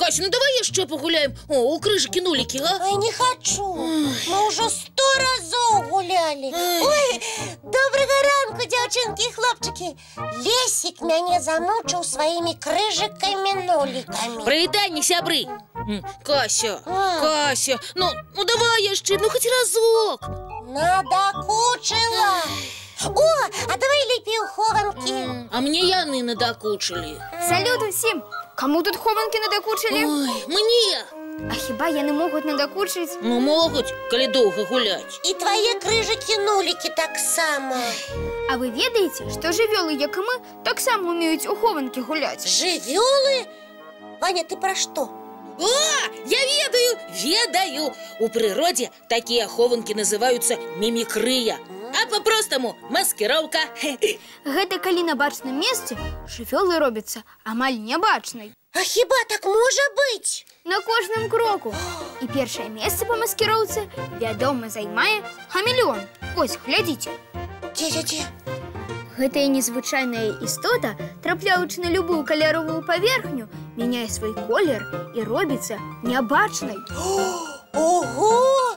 Кася, ну давай еще погуляем. О, у крыжики-нулики, а? Ой, не хочу. Мы уже 100 разов гуляли. Ой, доброго ранку, девчонки и хлопчики. Лесик меня замучил своими крыжиками-нуликами. Привітання, сябры. Кася, Кася, ну давай еще, ну хоть разок. Надокучила. О, а давай лепи у хованки. А мне яны надокучили. Салют усім! Кому тут хованки надокучили? Ой, мне. А хіба яны могуць надакучыць? Ну могут, коли долго гулять. И твои крыжики-нулики так само. А вы ведаеце, што жывёлы, як і мы, таксама умеюць у хованкі гуляць? Живёлы? Ваня, ты про что? О, я ведаю. У природе такие хованки называются мимикрия, а по-простому маскировка. Гэта калі на бачным месцы жывёлы робяцца амаль нябачнай. А хіба так можа быць? На кожным кроку. І першае месца па маскіроўцы, вядома, займае хамелеон. Ось, глядзіце. Дзе? Гэтая незвычайная істота, трапляючы на любую каляровую паверхню, мяняе свой колер і робіцца нябачнай. Ого!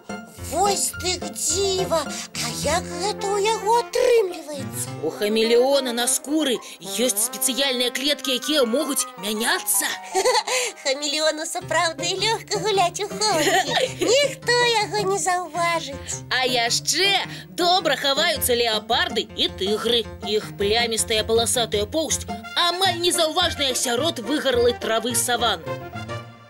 Вось ты дзіва! А як гэта ў яго атрымліваецца? У хамелеона на скуры ёсць спецыяльныя клеткі, якія могуць мяняцца. Хамелеону сапраўды лёгка гуляць у хованкі. Ніхто яго не заўважыць. А яшчэ добра хаваюцца леапарды і тыгры. Іх плямістая паласатая поўсць амаль незаўважная сярод выгаралай травы саван.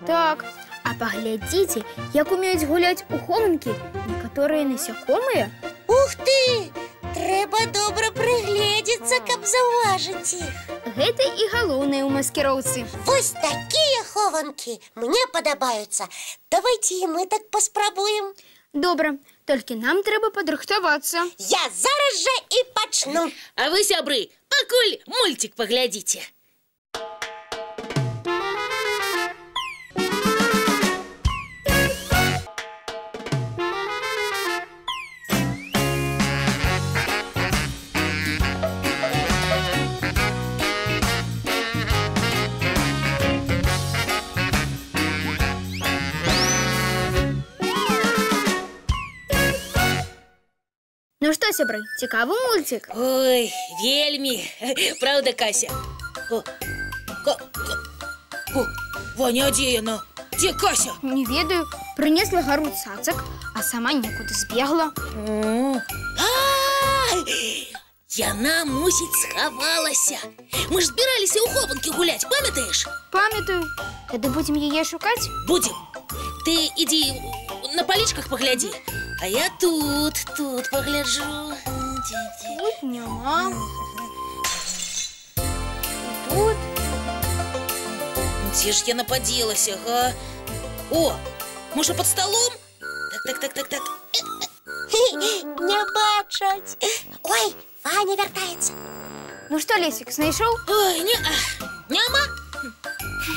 Так, а паглядзіце, як умеюць гуляць у хованкі некаторыя насякомыя. Ух ты! Трэба добра прыгледзецца, каб заўважыць іх. Гэта і галоўнае ў маскіроўцы. Вось такія хованкі мне падабаюцца. Давайте і мы так паспрабуем. Добра, толькі нам трэба падрыхтавацца. Я зараз жа і пачну. А вы, сябры, пакуль мультик паглядзіце. Ну што, сябры, цікавы мульцік? Ой, вельмі. Правда, Кася? Ваня, а дзе яна? Дзе Кася? Не ведаю. Прынесла гару цацак, а сама некуды збегла. Яна, мусіць, схавалася. Мы ж збіраліся ў хованкі гуляць, памятаеш? Памятаю. Тады будзем яе шукаць? Будзем. Ты ідзі на палічках паглядзі, а я тут пагляджу. Тут няма. Тут. Дзе ж яна падзелася, га? О, можа, пад сталом? Так. Не бачаць. Ой, Ваня вяртаецца. Ну што, Лесік, знайшоў? Ой, няма.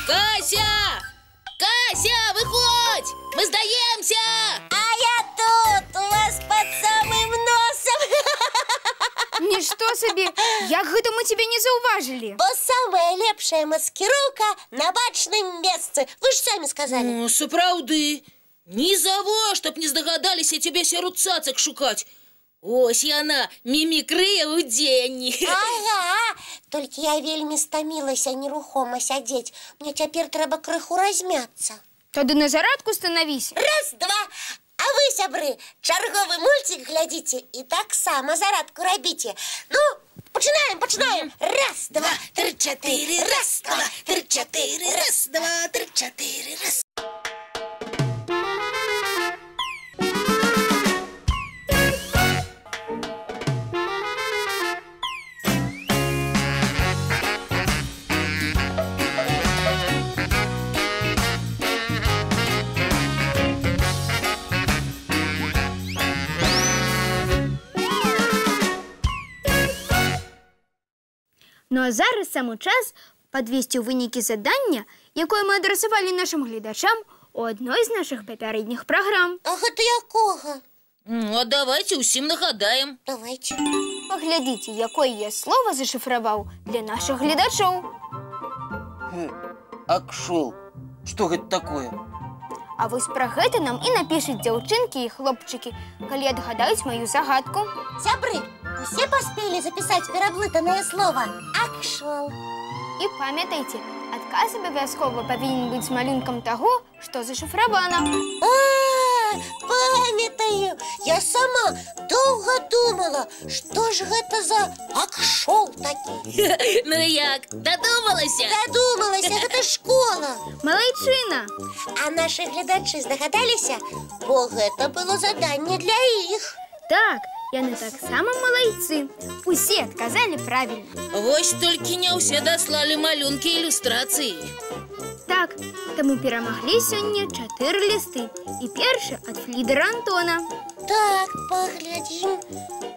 Кася! Кася, выходь! Мы сдаемся! А я тут, у вас под самым носом. Нішто сабе, як гэта мы цябе не заўважылі? Бо самая лепшая маскіроўка на бачным месцы. Вы ж самі сказалі. Сапраўды. Ні за во, чтоб не здагадаліся цябе сярод цацак шукаць. Ось яна, мімікрыя ўдзенні. Ага, толькі я вельмі стамілася нерухома сядзець. Мне цяпер трэба крыху размяцца. Тады на зарадку станавіся. Раз, два. А вы, сябры, чарговы мультик глядзіце і таксама зарадку рабіце. Ну, пачынаем. Раз, два, тры, чатыры. Раз, два, тры, чатыры. Раз, два, тры, чатыры. Раз. Ну а зараз самы час падвесці ў вынікі задання, якое мы адрасавалі нашым гледачам у адной з нашых папярэдніх праграм. А гэта якога? Ну, а давайте ўсім нагадаем. Давайте. Паглядзіце, якое я слова зашыфраваў для нашых гледачоў. Акшол, Што гэта такое? А вось пра гэта нам і напішуць дзяўчынкі і хлопчыкі, калі адгадаюць маю загадку. Сябры, усе паспелі запісаць пераблытанае слова «акшол». І памятайце, адказ абавязкова павінен быць з малюнкам таго, што зашыфравана. Памятаю, я сама доўга думала, што ж гэта за акшол такі. Ну як, дадумалася? Дадумалася, гэта школа. Малайчына! А нашы гледачы здагадаліся, бо гэта было заданне для іх. Так, яны таксама малайцы. Усе адказалі правільна. Вось толькі не ўсе даслалі малюнкі ілюстрацыі. Так, таму перамаглі сёння 4 лісты. І першы ад Флідера Антона. Так, паглядзім.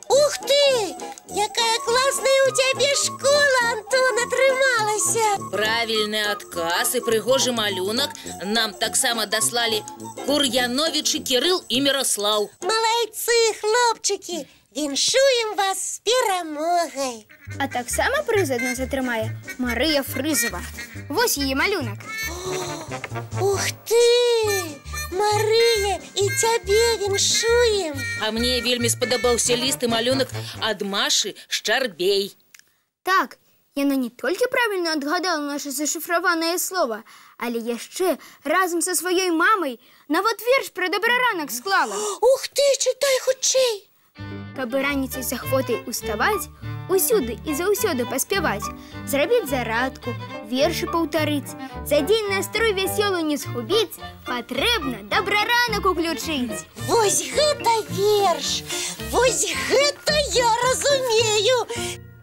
Ух ты! Якая класная у цябе школа, Антон, атрымалася! Правільны адказ і прыгожы малюнак нам таксама даслалі Кур'яновічы Кірыл і Міраслаў. Малайцы, хлопчыкі! Віншуем вас з перамогай! А таксама прыз ад нас атрымае Марыя Фрызова. Вось яе малюнак. Ух ты! Марыя, і цябе віншуем! А мне вельмі спадабаўся ліст і малюнак ад Машы Шчарбей. Так, яна не толькі правільна адгадала наша зашыфраванае слова, але яшчэ разам са сваёй мамай нават верш пра добраранак склала. Ух ты, чытай хутчэй! Каб раніцай з ахвотай уставаць, усюды і заўсёды паспяваць, зрабіць зарадку, вершы паўтарыць, за дзень настрой вясёлы не згубіць, патрэбна добраранак уключыць. Вось гэта верш! Вось гэта я разумею!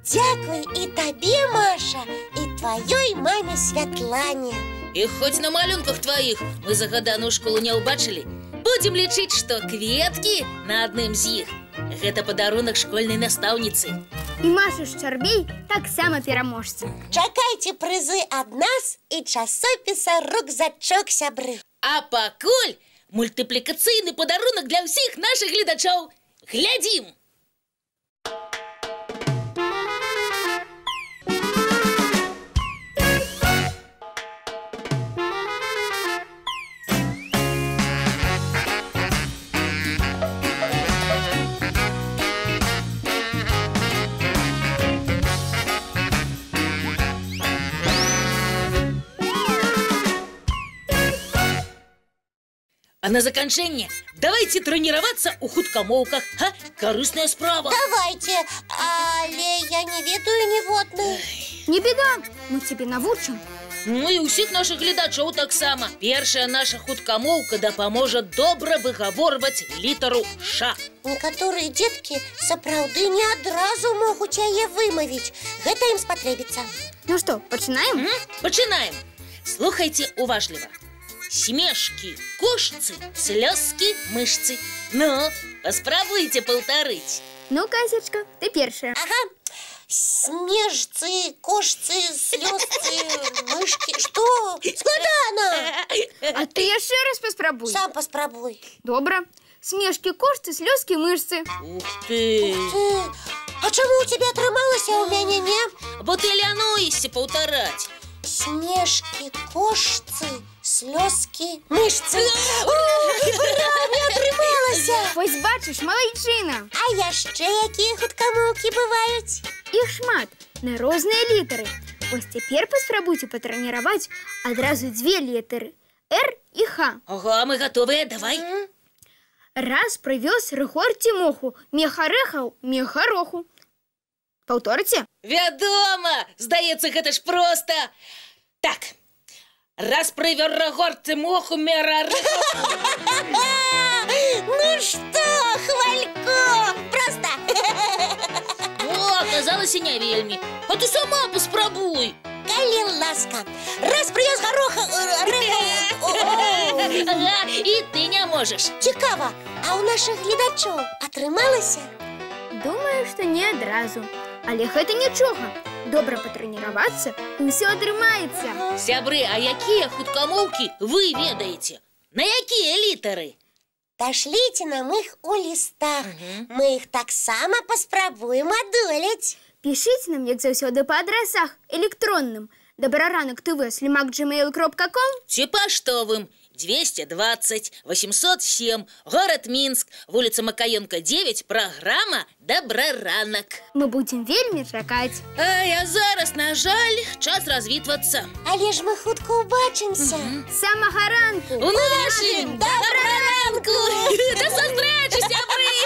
Дзякуй і табе, Маша, і тваёй маме Святлане. І хоць на малюнках тваіх мы загаданую школу не ўбачылі, будзем лічыць, што кветкі на адным з іх гэта падарунак школьнай настаўніцы. І Маша Шчарбей таксама пераможца. Чакайце прызы ад нас і часопіса «Рюкзачок», сябры. А пакуль мультыплікацыйны падарунак для ўсіх нашых гледачоў. Глядзім! А на заканчэнне давайте трэніравацца ў хуткамоўках. Карысная справа. Давайте, але я не ведаю ніводнай. Не беда, мы цябе навучым. Ну і ўсіх нашых гледачоў таксама. Першая наша хуткамоўка дапаможа добра выгаворваць літару «Ш». Некаторыя дзеткі сапраўды не адразу могуць яе вымавіць. Гэта ім спатрэбіцца. Ну што, пачынаем? Пачынаем. Слухайце уважліва. Смешкі, кошцы, слёзкі, мышцы. Ну, паспрабуйце паўтарыць. Ну, Касечка, ты першая. Ага. Смежцы, кошцы, слёзцы, мышкі. Што? Складана! А ты яшчэ раз паспрабуй. Сам паспрабуй. Добра. Смешкі, кошцы, слёзкі, мышцы. Ух ты! А чаму у цябе атрымалася, а у мяне не? Бо ты лянуешся паўтараць. Смешкі, кошцы, слёзкі, мышцы. Ура, не атрымалася! Вось бачыш, малайчына. А яшчэ якія хуткамоўкі бываюць? Іх шмат, на розныя літары. Вось цяпер паспрабуйце патрэніраваць адразу 2 літары – «Р» і «Х». Ага, мы гатовыя, давай. Раз прывёз Рыгор Цімоху мех арэхаў, мех гароху. Паўторыце? Вядома! Здаецца, гэта ж проста. Так, раз прывёр Рыгор Цімоху мех арэхаў. Ну што, Хвалько, проста. О, аказалася не вельмі. А ты сама паспрабуй. Калі ласка, раз прывёз гароха, Ага, і ты не можаш. Цікава, а ў нашых гледачоў атрымалася? Думаю, што не адразу. Але гэта нічога. Добра патрэніравацца, і ўсё атрымаецца. Сябры, а якія хуткамоўкі вы ведаеце? На якія літары? Дашліце нам іх у лістах. Мы іх таксама паспрабуем адолець. Пішыце нам, як заўсёды, па адрасах электронным Добраранок ТВ @gmail.com. Ці паштовым 220 807, город Минск, улица Макаенко, 9, программа «Добраранок». Мы будем вельмі чакаць. А зараз, на жаль, час развітвацца. Але ж мы хутка убачимся. Самага ранку. У нашым добраранку! Да сустрэчы, сябры!